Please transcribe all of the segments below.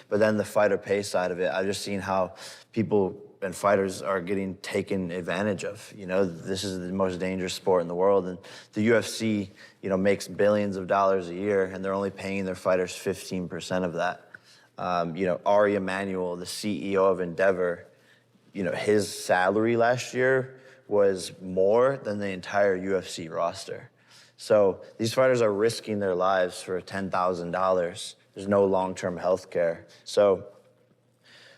but then the fighter pay side of it, I've just seen how people and fighters are getting taken advantage of. You know, this is the most dangerous sport in the world, and the UFC, you know, makes billions of dollars a year, and they're only paying their fighters 15% of that. You know, Ari Emanuel, the CEO of Endeavor, you know, his salary last year was more than the entire UFC roster. So these fighters are risking their lives for $10,000. There's no long-term health care. So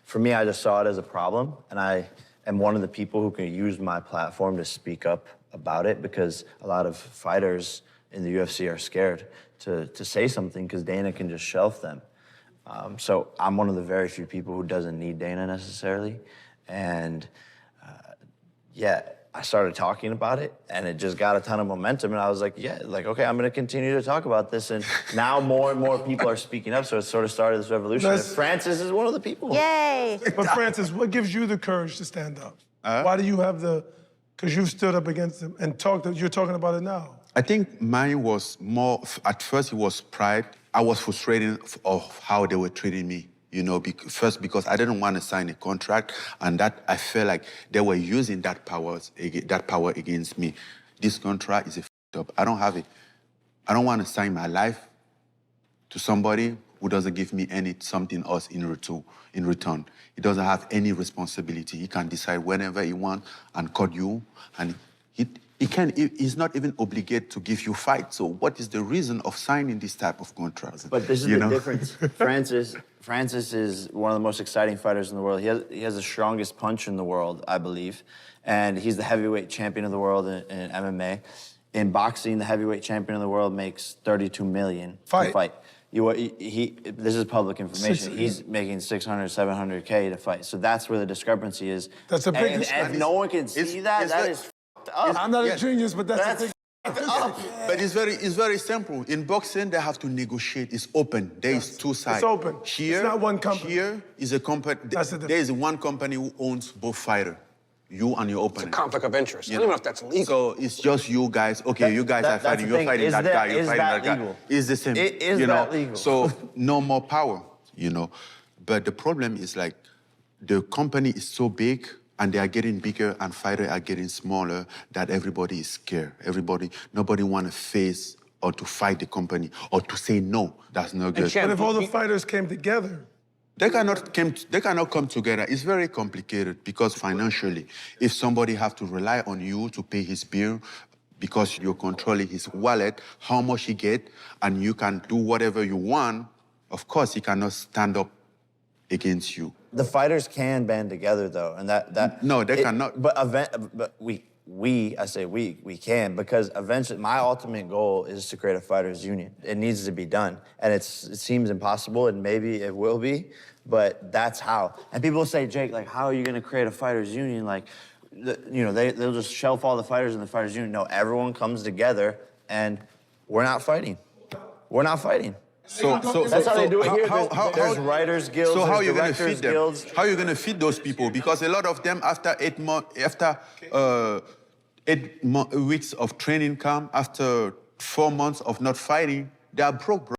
for me, I just saw it as a problem, and I am one of the people who can use my platform to speak up about it, because a lot of fighters in the UFC are scared to say something because Dana can just shelf them. So I'm one of the very few people who doesn't need Dana necessarily. And yeah, I started talking about it, and it just got a ton of momentum, and I was like, yeah, like, okay, I'm gonna continue to talk about this, and now more and more people are speaking up, so it sort of started this revolution. And Francis is one of the people. Yay! But Francis, what gives you the courage to stand up? Why do you have because you've stood up against them and you're talking about it now. I think mine was more, at first it was pride. I was frustrated of how they were treating me. You know, first because I didn't want to sign a contract, and that I felt like they were using that power against me. This contract is up. I don't have it. I don't want to sign my life to somebody who doesn't give me something else in return. He doesn't have any responsibility. He can decide whenever he wants and cut you, and he's not even obligated to give you fight. So what is the reason of signing this type of contract? But this is the difference. Francis is one of the most exciting fighters in the world. He has the strongest punch in the world, I believe. And he's the heavyweight champion of the world in MMA. In boxing, the heavyweight champion of the world makes $32 million to fight. This is public information. He's making 600, 700K to fight. So that's where the discrepancy is. That's a big discrepancy. And if no one can see that is up. I'm not a genius, but that's a big up. But it's very simple. In boxing, they have to negotiate. It's open. There is two sides. It's open. Here, it's not one company. Here is a company. There is one company who owns both fighters. You and your opponent. It's a conflict of interest. I don't know if that's legal. So it's just you guys. Okay, you guys are fighting. You're fighting that guy. You're fighting that guy. It's the same. Is that legal? So no more power, you know. But the problem is like the company is so big, and they are getting bigger, and fighters are getting smaller, that everybody is scared. Nobody want to face or to fight the company or to say no. That's not good. But if all the fighters came together, they cannot come together. It's very complicated because financially, if somebody have to rely on you to pay his bill because you're controlling his wallet, how much he get, and you can do whatever you want, of course he cannot stand up against you. The fighters can band together, though, and no, they cannot. But I say we can, because eventually my ultimate goal is to create a fighters union. It needs to be done, and it seems impossible, and maybe it will be, but that's how. And people say, Jake, like, how are you going to create a fighters union? Like, you know, they'll just shelf all the fighters in the fighters union. No, everyone comes together, and we're not fighting. We're not fighting. So that's how they do it here. There's writers guilds, so how are you going to feed them? Guilds. How are you going to feed those people? Because a lot of them, after 8 weeks of training camp, after 4 months of not fighting, they are broke, bro.